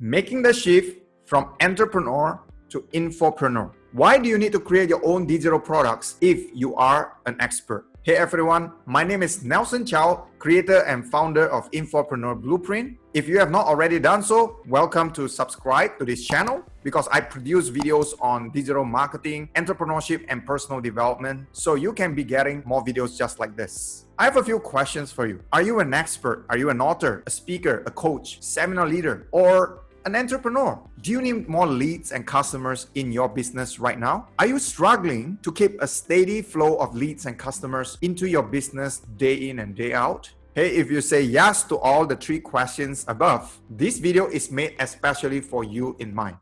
Making the shift from entrepreneur to infopreneur. Why do you need to create your own digital products if you are an expert? Hey everyone, my name is Nelson Chow, creator and founder of Infopreneur Blueprint. If you have not already done so, welcome to subscribe to this channel because I produce videos on digital marketing, entrepreneurship, and personal development, so you can be getting more videos just like this. I have a few questions for you. Are you an expert? Are you an author, a speaker, a coach, seminar leader, or an entrepreneur? Do you need more leads and customers in your business right now? Are you struggling to keep a steady flow of leads and customers into your business day in and day out? Hey, if you say yes to all the 3 questions above, this video is made especially for you in mind.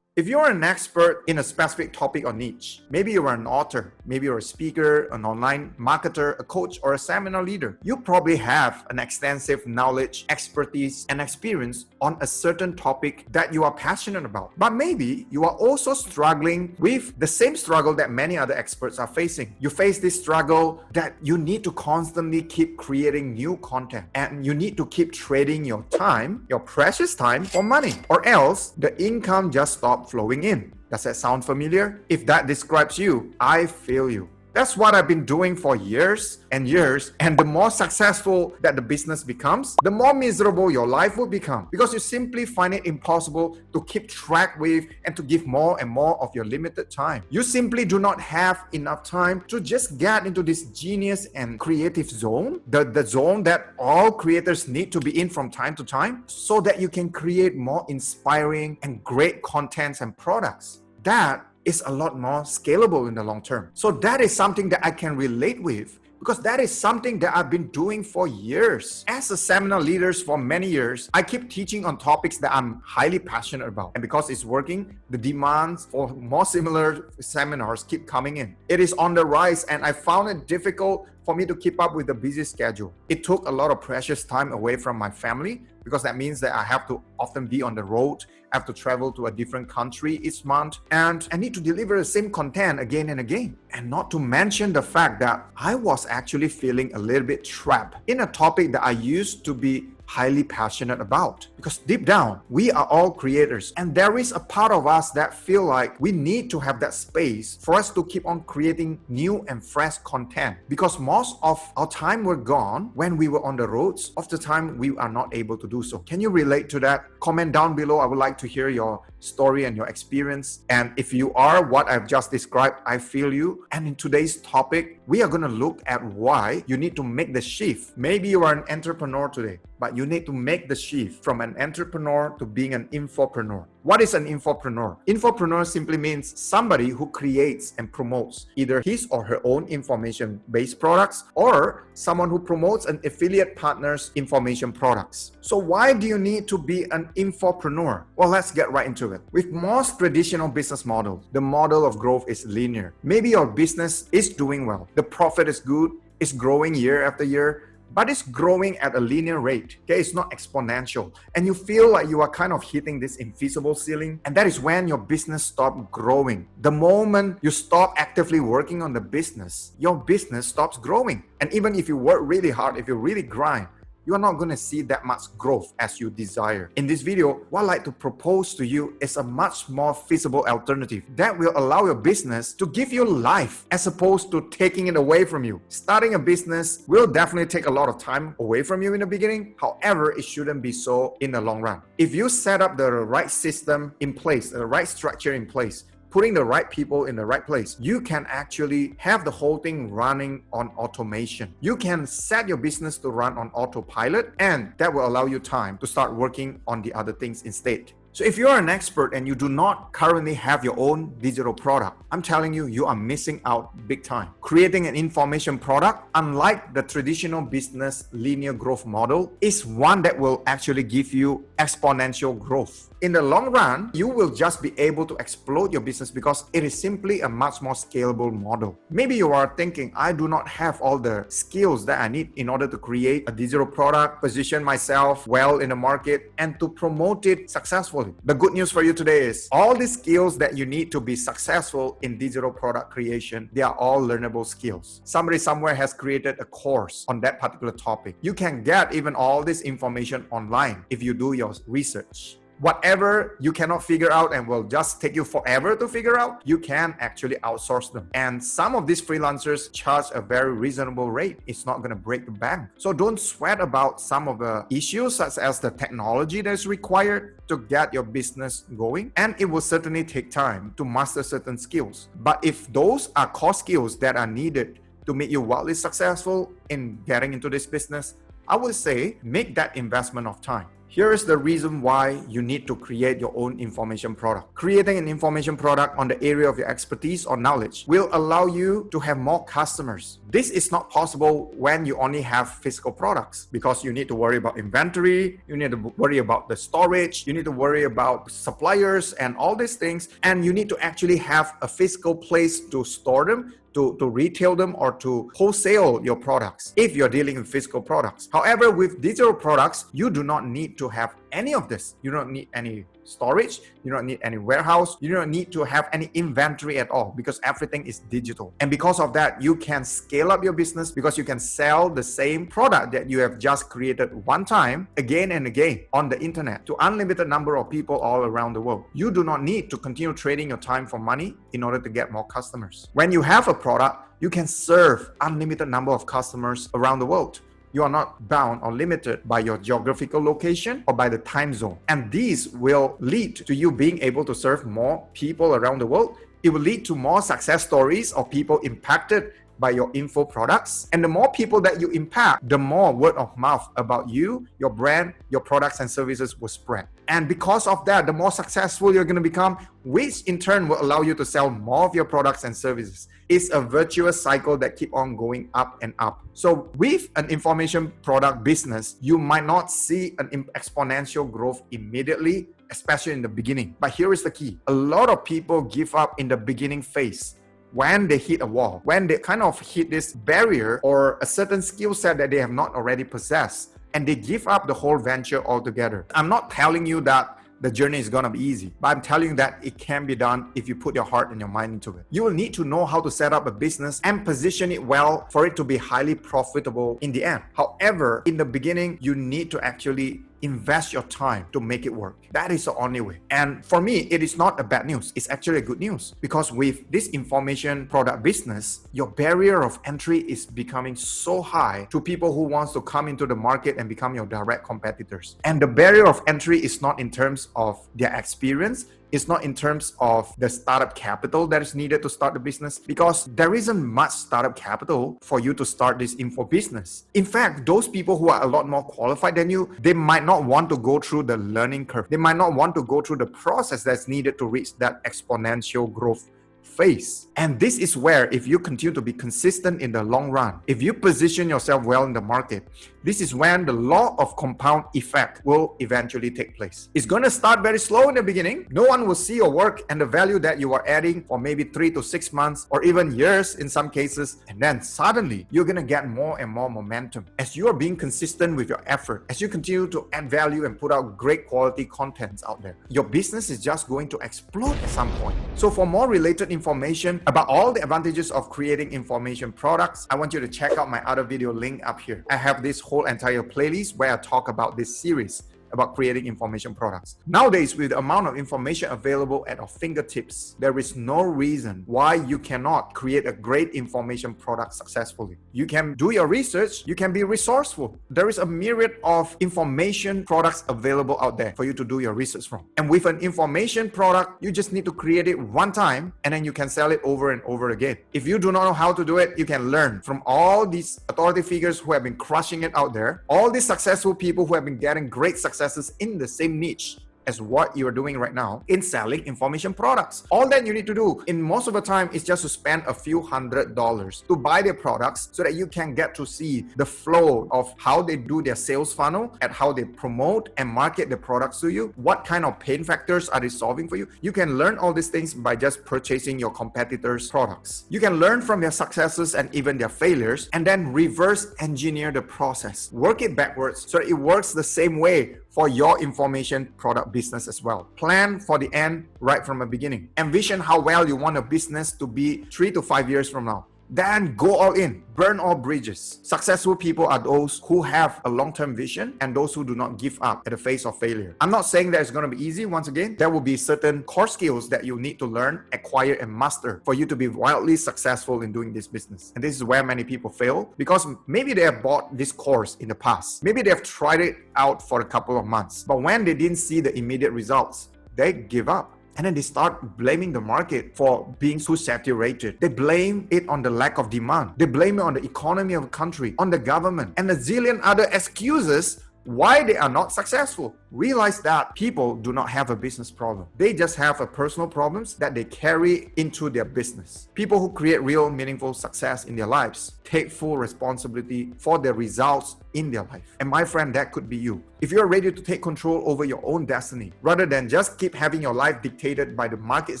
If you're an expert in a specific topic or niche, maybe you're an author, maybe you're a speaker, an online marketer, a coach, or a seminar leader, you probably have an extensive knowledge, expertise, and experience on a certain topic that you are passionate about. But maybe you are also struggling with the same struggle that many other experts are facing. You face this struggle that you need to constantly keep creating new content, and you need to keep trading your time, your precious time, for money, or else the income just stops flowing in. Does that sound familiar? If that describes you, I feel you. That's what I've been doing for years and years, and the more successful that the business becomes, the more miserable your life will become because you simply find it impossible to keep track with and to give more and more of your limited time. You simply do not have enough time to just get into this genius and creative zone, the zone that all creators need to be in from time to time so that you can create more inspiring and great contents and products. That is a lot more scalable in the long term. So that is something that I can relate with because that is something that I've been doing for years. As a seminar leader for many years, I keep teaching on topics that I'm highly passionate about. And because it's working, the demands for more similar seminars keep coming in. It is on the rise, and I found it difficult for me to keep up with the busy schedule. It took a lot of precious time away from my family because that means that I have to often be on the road. I have to travel to a different country each month, and I need to deliver the same content again and again. And not to mention the fact that I was actually feeling a little bit trapped in a topic that I used to be highly passionate about. Because deep down, we are all creators, and there is a part of us that feel like we need to have that space for us to keep on creating new and fresh content. Because most of our time were gone when we were on the roads. Of the time, we are not able to do so. Can you relate to that? Comment down below. I would like to hear your story and your experience. And if you are what I've just described, I feel you. And in today's topic, we are going to look at why you need to make the shift. Maybe you are an entrepreneur today, but you need to make the shift from an entrepreneur to being an infopreneur. What is an infopreneur? Infopreneur simply means somebody who creates and promotes either his or her own information-based products or someone who promotes an affiliate partner's information products. So why do you need to be an infopreneur? Well, let's get right into it. With most traditional business models, the model of growth is linear. Maybe your business is doing well. The profit is good, it's growing year after year, but it's growing at a linear rate. Okay, it's not exponential. And you feel like you are kind of hitting this invisible ceiling. And that is when your business stops growing. The moment you stop actively working on the business, your business stops growing. And even if you work really hard, if you really grind, you are not going to see that much growth as you desire. In this video, what I'd like to propose to you is a much more feasible alternative that will allow your business to give you life as opposed to taking it away from you. Starting a business will definitely take a lot of time away from you in the beginning. However, it shouldn't be so in the long run. If you set up the right system in place, the right structure in place, putting the right people in the right place, you can actually have the whole thing running on automation. You can set your business to run on autopilot, and that will allow you time to start working on the other things instead. So if you're an expert and you do not currently have your own digital product, I'm telling you, you are missing out big time. Creating an information product, unlike the traditional business linear growth model, is one that will actually give you exponential growth. In the long run, you will just be able to explode your business because it is simply a much more scalable model. Maybe you are thinking, I do not have all the skills that I need in order to create a digital product, position myself well in the market, and to promote it successfully. successfully. The good news for you today is all the skills that you need to be successful in digital product creation, they are all learnable skills. Somebody somewhere has created a course on that particular topic. You can get even all this information online if you do your research. Whatever you cannot figure out and will just take you forever to figure out, you can actually outsource them. And some of these freelancers charge a very reasonable rate. It's not going to break the bank. So don't sweat about some of the issues, such as the technology that is required to get your business going. And it will certainly take time to master certain skills. But if those are core skills that are needed to make you wildly successful in getting into this business, I would say make that investment of time. Here is the reason why you need to create your own information product. Creating an information product on the area of your expertise or knowledge will allow you to have more customers. This is not possible when you only have physical products, because you need to worry about inventory, you need to worry about the storage, you need to worry about suppliers and all these things, and you need to actually have a physical place to store them, to retail them, or to wholesale your products if you're dealing with physical products. However, with digital products, you do not need to have any of this. You don't need any storage, you don't need any warehouse, you don't need to have any inventory at all, because everything is digital. And because of that, you can scale up your business, because you can sell the same product that you have just created one time again and again on the internet to unlimited number of people all around the world. You do not need to continue trading your time for money in order to get more customers. When you have a product, you can serve unlimited number of customers around the world. You are not bound or limited by your geographical location or by the time zone. And these will lead to you being able to serve more people around the world. It will lead to more success stories of people impacted by your info products. And the more people that you impact, the more word of mouth about you, your brand, your products and services will spread. And because of that, the more successful you're going to become, which in turn will allow you to sell more of your products and services. It's a virtuous cycle that keep on going up and up. So with an information product business, you might not see an exponential growth immediately, especially in the beginning. But here is the key. A lot of people give up in the beginning phase. When they hit a wall, when they kind of hit this barrier or a certain skill set that they have not already possessed, and they give up the whole venture altogether. I'm not telling you that the journey is going to be easy, but I'm telling you that it can be done if you put your heart and your mind into it. You will need to know how to set up a business and position it well for it to be highly profitable in the end. However, in the beginning, you need to actually invest your time to make it work. That is the only way. And for me, it is not a bad news. It's actually a good news, because with this information product business, your barrier of entry is becoming so high to people who wants to come into the market and become your direct competitors. And the barrier of entry is not in terms of their experience. It's not in terms of the startup capital that is needed to start the business, because there isn't much startup capital for you to start this info business. In fact, those people who are a lot more qualified than you, they might not want to go through the learning curve. They might not want to go through the process that's needed to reach that exponential growth phase. And this is where, if you continue to be consistent in the long run, if you position yourself well in the market, this is when the law of compound effect will eventually take place. It's going to start very slow in the beginning. No one will see your work and the value that you are adding for maybe 3 to 6 months or even years in some cases. And then suddenly you're going to get more and more momentum as you are being consistent with your effort, as you continue to add value and put out great quality contents out there. Your business is just going to explode at some point. So for more related information about all the advantages of creating information products, I want you to check out my other video link up here. I have this whole entire playlist where I talk about this series about creating information products. Nowadays, with the amount of information available at our fingertips, there is no reason why you cannot create a great information product successfully. You can do your research, you can be resourceful. There is a myriad of information products available out there for you to do your research from. And with an information product, you just need to create it one time and then you can sell it over and over again. If you do not know how to do it, you can learn from all these authority figures who have been crushing it out there, all these successful people who have been getting great successes in the same niche as what you're doing right now in selling information products. All that you need to do in most of the time is just to spend a few $100s to buy their products so that you can get to see the flow of how they do their sales funnel and how they promote and market the products to you. What kind of pain factors are they solving for you? You can learn all these things by just purchasing your competitors' products. You can learn from their successes and even their failures and then reverse engineer the process. Work it backwards so that it works the same way for your information product business as well. Plan for the end right from the beginning. Envision how well you want your business to be 3 to 5 years from now. Then go all in, burn all bridges. Successful people are those who have a long-term vision and those who do not give up at the face of failure. I'm not saying that it's going to be easy. Once again, there will be certain core skills that you need to learn, acquire, and master for you to be wildly successful in doing this business. And this is where many people fail, because maybe they have bought this course in the past. Maybe they have tried it out for a couple of months, but when they didn't see the immediate results, they give up. And then they start blaming the market for being too saturated. They blame it on the lack of demand. They blame it on the economy of the country, on the government, and a zillion other excuses why they are not successful. Realize that people do not have a business problem. They just have a personal problems that they carry into their business. People who create real meaningful success in their lives take full responsibility for their results in their life. And my friend, that could be you. If you're ready to take control over your own destiny, rather than just keep having your life dictated by the market's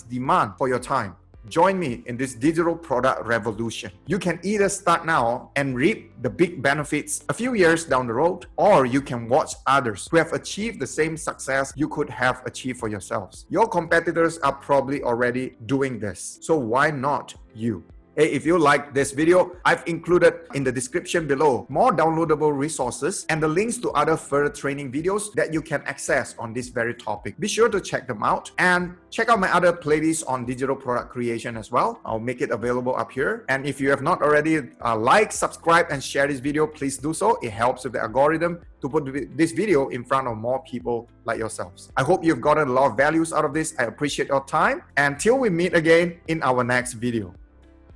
demand for your time, join me in this digital product revolution. You can either start now and reap the big benefits a few years down the road, or you can watch others who have achieved the same success you could have achieved for yourselves. Your competitors are probably already doing this, so why not you? Hey, if you like this video, I've included in the description below more downloadable resources and the links to other further training videos that you can access on this very topic. Be sure to check them out and check out my other playlists on digital product creation as well. I'll make it available up here. And if you have not already like, subscribe, and share this video, please do so. It helps with the algorithm to put this video in front of more people like yourselves. I hope you've gotten a lot of values out of this. I appreciate your time. Until we meet again in our next video.